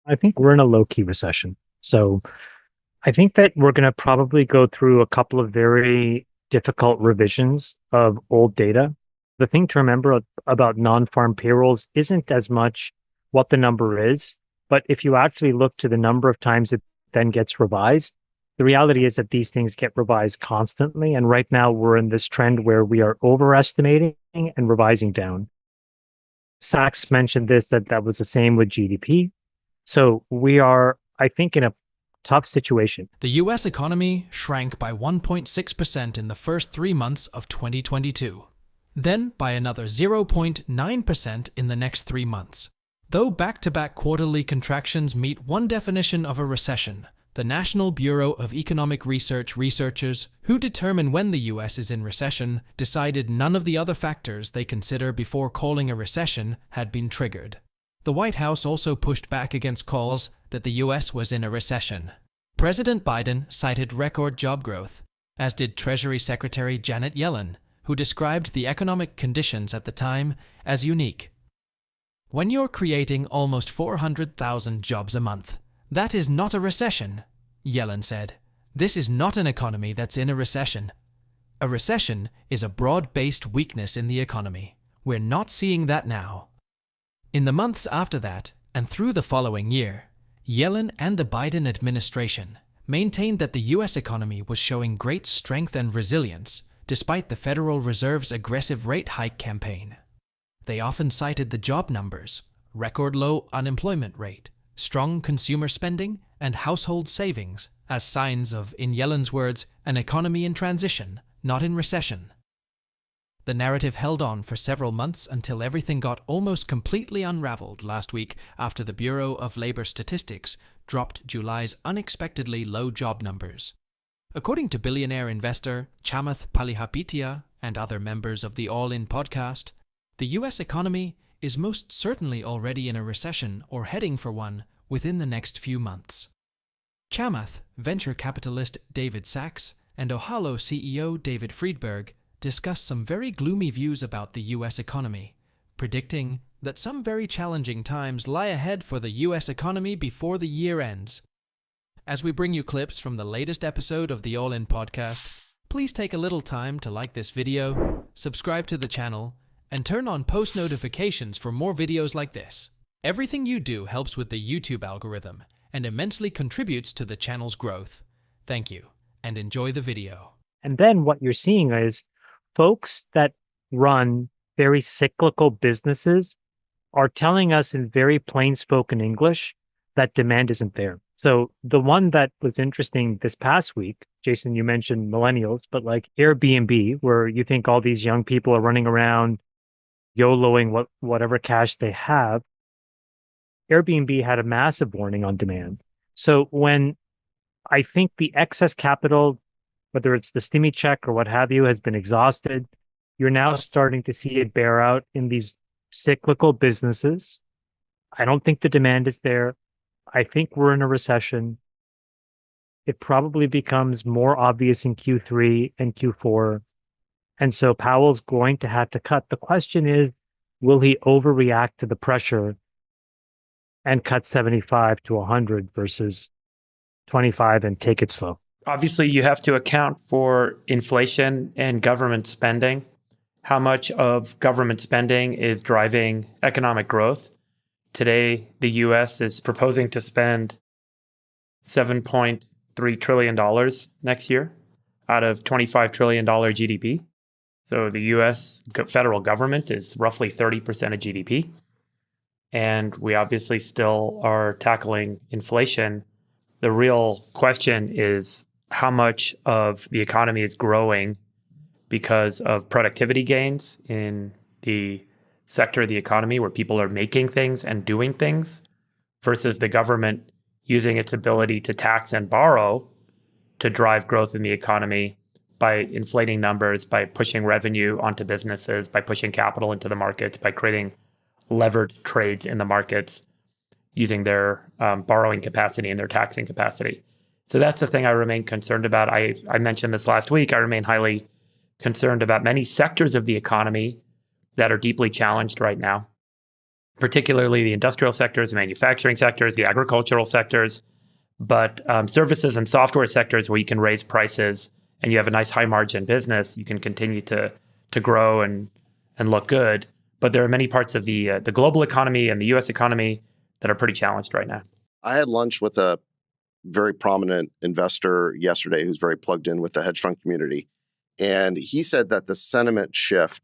I think we're in a low-key recession. So I think that we're going to probably go through a couple of very difficult revisions of old data. The thing to remember about non-farm payrolls isn't as much what the number is, but if you actually look to the number of times it then gets revised, the reality is that these things get revised constantly. And right now we're in this trend where we are overestimating and revising down. Sachs mentioned this, that was the same with GDP. So we are, I think, in a tough situation. The US economy shrank by 1.6% in the first 3 months of 2022, then by another 0.9% in the next 3 months. Though back-to-back quarterly contractions meet one definition of a recession, the National Bureau of Economic Research researchers who determine when the US is in recession decided none of the other factors they consider before calling a recession had been triggered. The White House also pushed back against calls that the US was in a recession. President Biden cited record job growth, as did Treasury Secretary Janet Yellen, who described the economic conditions at the time as unique. When you're creating almost 400,000 jobs a month, that is not a recession, Yellen said. This is not an economy that's in a recession. A recession is a broad-based weakness in the economy. We're not seeing that now. In the months after that, and through the following year, Yellen and the Biden administration maintained that the US economy was showing great strength and resilience despite the Federal Reserve's aggressive rate hike campaign. They often cited the job numbers, record low unemployment rate, strong consumer spending, and household savings as signs of, in Yellen's words, an economy in transition, not in recession. The narrative held on for several months until everything got almost completely unraveled last week after the Bureau of Labor Statistics dropped July's unexpectedly low job numbers. According to billionaire investor Chamath Palihapitiya and other members of the All In podcast, the US economy is most certainly already in a recession or heading for one within the next few months. Chamath, venture capitalist David Sachs, and Ohalo CEO David Friedberg discussed some very gloomy views about the US economy, predicting that some very challenging times lie ahead for the US economy before the year ends. As we bring you clips from the latest episode of the All In podcast, please take a little time to like this video, subscribe to the channel, and turn on post notifications for more videos like this. Everything you do helps with the YouTube algorithm and immensely contributes to the channel's growth. Thank you, and enjoy the video. And then what you're seeing is folks that run very cyclical businesses are telling us in very plain spoken English that demand isn't there. So the one that was interesting this past week, Jason, you mentioned millennials, but like Airbnb, where you think all these young people are running around YOLOing whatever cash they have, Airbnb had a massive warning on demand. So when I think the excess capital, whether it's the stimmy check or what have you, has been exhausted, you're now starting to see it bear out in these cyclical businesses. I don't think the demand is there. I think we're in a recession. It probably becomes more obvious in Q3 and Q4. And so Powell's going to have to cut. The question is, will he overreact to the pressure and cut 75 to 100 versus 25 and take it slow? Obviously, you have to account for inflation and government spending. How much of government spending is driving economic growth? Today, the US is proposing to spend $7.3 trillion next year out of $25 trillion GDP. So the US federal government is roughly 30% of GDP. And we obviously still are tackling inflation. The real question is how much of the economy is growing because of productivity gains in the sector of the economy where people are making things and doing things versus the government using its ability to tax and borrow to drive growth in the economy by inflating numbers, by pushing revenue onto businesses, by pushing capital into the markets, by creating levered trades in the markets using their borrowing capacity and their taxing capacity. So that's the thing I remain concerned about. I mentioned this last week. I remain highly concerned about many sectors of the economy that are deeply challenged right now. particularly the industrial sectors, the manufacturing sectors, the agricultural sectors, but services and software sectors where you can raise prices and you have a nice high margin business, you can continue to grow and look good. But there are many parts of the global economy and the U.S. economy that are pretty challenged right now. I had lunch with a very prominent investor yesterday who's very plugged in with the hedge fund community. And he said that the sentiment shift,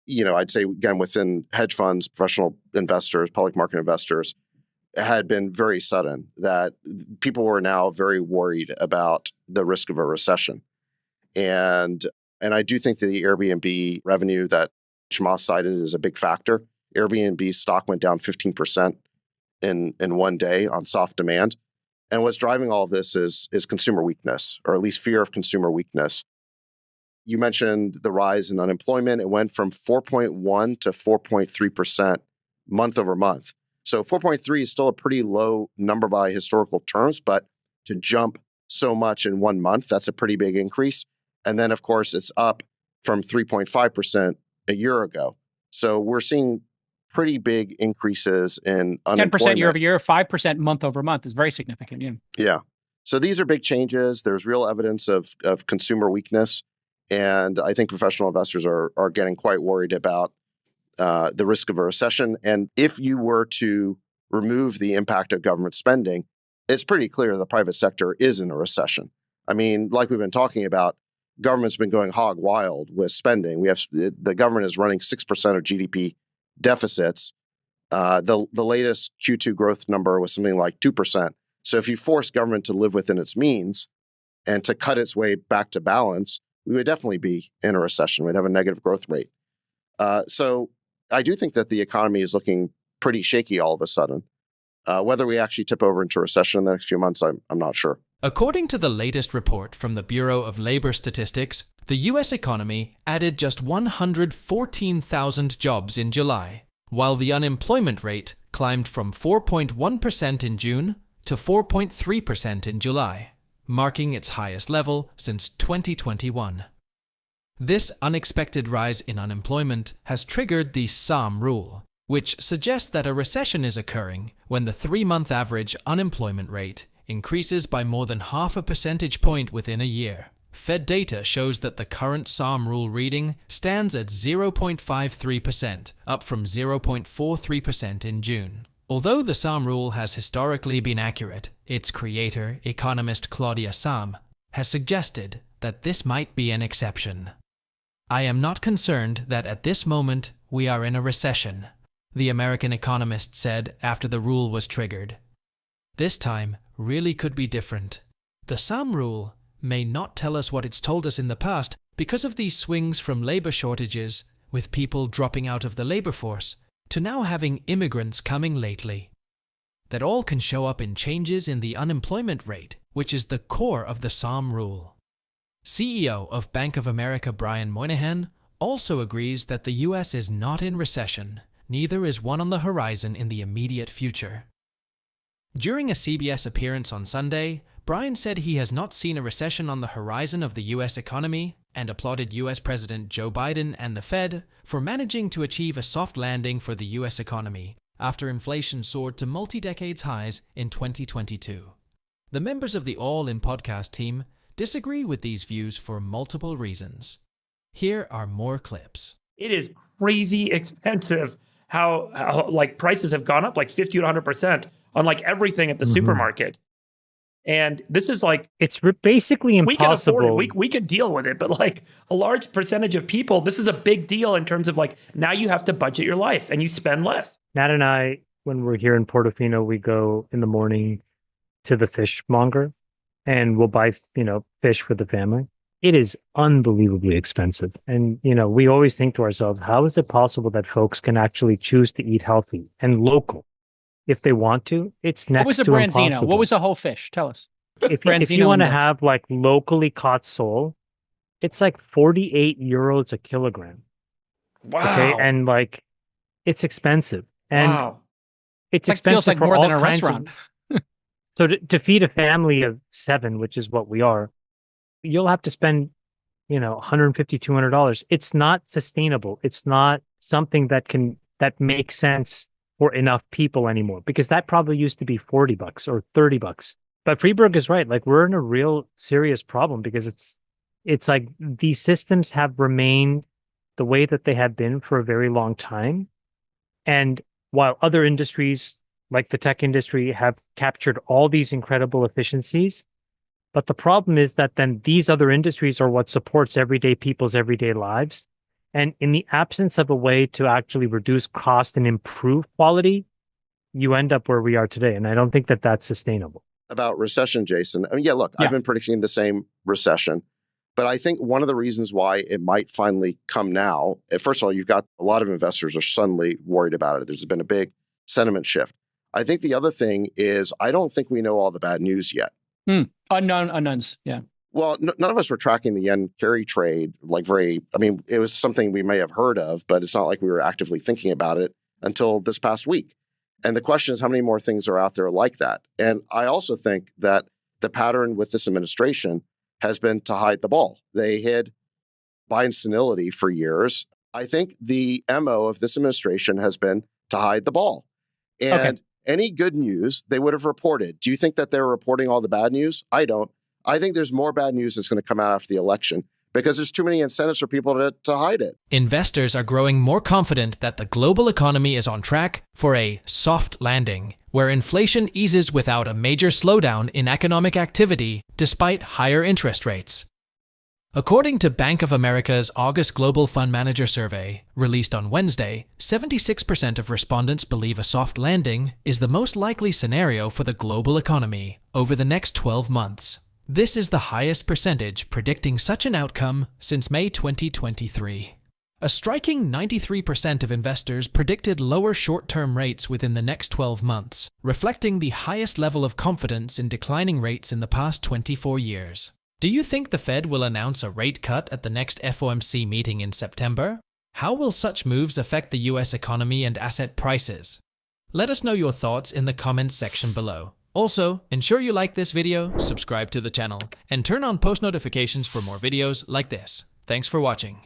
I'd say, again, within hedge funds, professional investors, public market investors, had been very sudden, that people were now very worried about the risk of a recession. And I do think that the Airbnb revenue that Chamath cited is a big factor. Airbnb's stock went down 15% in one day on soft demand. And what's driving all of this is consumer weakness, or at least fear of consumer weakness. You mentioned the rise in unemployment. It went from 4.1 to 4.3% month over month. So 4.3 is still a pretty low number by historical terms, but to jump so much in 1 month, that's a pretty big increase. And then, of course, it's up from 3.5% a year ago. So we're seeing pretty big increases in unemployment. 10% year over year, 5% month over month is very significant. Yeah. So these are big changes. There's real evidence of consumer weakness. And I think professional investors are getting quite worried about the risk of a recession. And if you were to remove the impact of government spending, it's pretty clear the private sector is in a recession. I mean, like we've been talking about, government's been going hog wild with spending. The government is running 6% of GDP deficits. The latest Q2 growth number was something like 2%. So if you force government to live within its means and to cut its way back to balance, we would definitely be in a recession. We'd have a negative growth rate. So I do think that the economy is looking pretty shaky all of a sudden. Whether we actually tip over into recession in the next few months, I'm not sure. According to the latest report from the Bureau of Labor Statistics, the U.S. economy added just 114,000 jobs in July, while the unemployment rate climbed from 4.1% in June to 4.3% in July, marking its highest level since 2021. This unexpected rise in unemployment has triggered the SAM rule, which suggests that a recession is occurring when the 3-month average unemployment rate increases by more than half a percentage point within a year. Fed data shows that the current SAM rule reading stands at 0.53%, up from 0.43% in June. Although the SAM rule has historically been accurate, its creator, economist Claudia Sahm, has suggested that this might be an exception. I am not concerned that at this moment we are in a recession, the American economist said after the rule was triggered. This time really could be different. The SAM rule may not tell us what it's told us in the past because of these swings from labor shortages, with people dropping out of the labor force, to now having immigrants coming lately. That all can show up in changes in the unemployment rate, which is the core of the SAM rule. CEO of Bank of America Brian Moynihan also agrees that the US is not in recession, neither is one on the horizon in the immediate future. During a CBS appearance on Sunday, Brian said he has not seen a recession on the horizon of the US economy and applauded US President Joe Biden and the Fed for managing to achieve a soft landing for the US economy after inflation soared to multi-decades highs in 2022. The members of the All In podcast team disagree with these views for multiple reasons. Here are more clips. It is crazy expensive how like prices have gone up like 50 to 100% on like everything at the supermarket. And this is like, it's basically impossible. We can afford it. We can deal with it. But like a large percentage of people, this is a big deal in terms of like, now you have to budget your life and you spend less. Nat and I, when we're here in Portofino, we go in the morning to the fishmonger and we'll buy, fish for the family. It is unbelievably expensive. And, we always think to ourselves, how is it possible that folks can actually choose to eat healthy and local? If they want to, it's next to What was a impossible. branzino? What was a whole fish? Tell us. If you want to have like locally caught sole, it's like 48 euros a kilogram. Wow. Okay. And like, it's expensive. And it's expensive feels like for more all than a kinds restaurant. So to feed a family of 7, which is what we are, you'll have to spend, $150, $200. It's not sustainable. It's not something that can that make sense for enough people anymore, because that probably used to be $40 or $30. But Freeberg is right. Like, we're in a real serious problem because it's like these systems have remained the way that they have been for a very long time. And while other industries like the tech industry have captured all these incredible efficiencies, but the problem is that then these other industries are what supports everyday people's everyday lives. And in the absence of a way to actually reduce cost and improve quality, you end up where we are today. And I don't think that that's sustainable. About recession, Jason. I mean, yeah, look, I've been predicting the same recession, but I think one of the reasons why it might finally come now, first of all, you've got a lot of investors are suddenly worried about it. There's been a big sentiment shift. I think the other thing is I don't think we know all the bad news yet. Unknowns. Yeah. Well, none of us were tracking the yen carry trade it was something we may have heard of, but it's not like we were actively thinking about it until this past week. And the question is, how many more things are out there like that? And I also think that the pattern with this administration has been to hide the ball. They hid Biden's senility for years. I think the MO of this administration has been to hide the ball. And any good news they would have reported. Do you think that they're reporting all the bad news? I don't. I think there's more bad news that's going to come out after the election because there's too many incentives for people to hide it. Investors are growing more confident that the global economy is on track for a soft landing, where inflation eases without a major slowdown in economic activity despite higher interest rates. According to Bank of America's August Global Fund Manager Survey, released on Wednesday, 76% of respondents believe a soft landing is the most likely scenario for the global economy over the next 12 months. This is the highest percentage predicting such an outcome since May 2023. A striking 93% of investors predicted lower short-term rates within the next 12 months, reflecting the highest level of confidence in declining rates in the past 24 years. Do you think the Fed will announce a rate cut at the next FOMC meeting in September? How will such moves affect the US economy and asset prices? Let us know your thoughts in the comments section below. Also, ensure you like this video, subscribe to the channel, and turn on post notifications for more videos like this. Thanks for watching.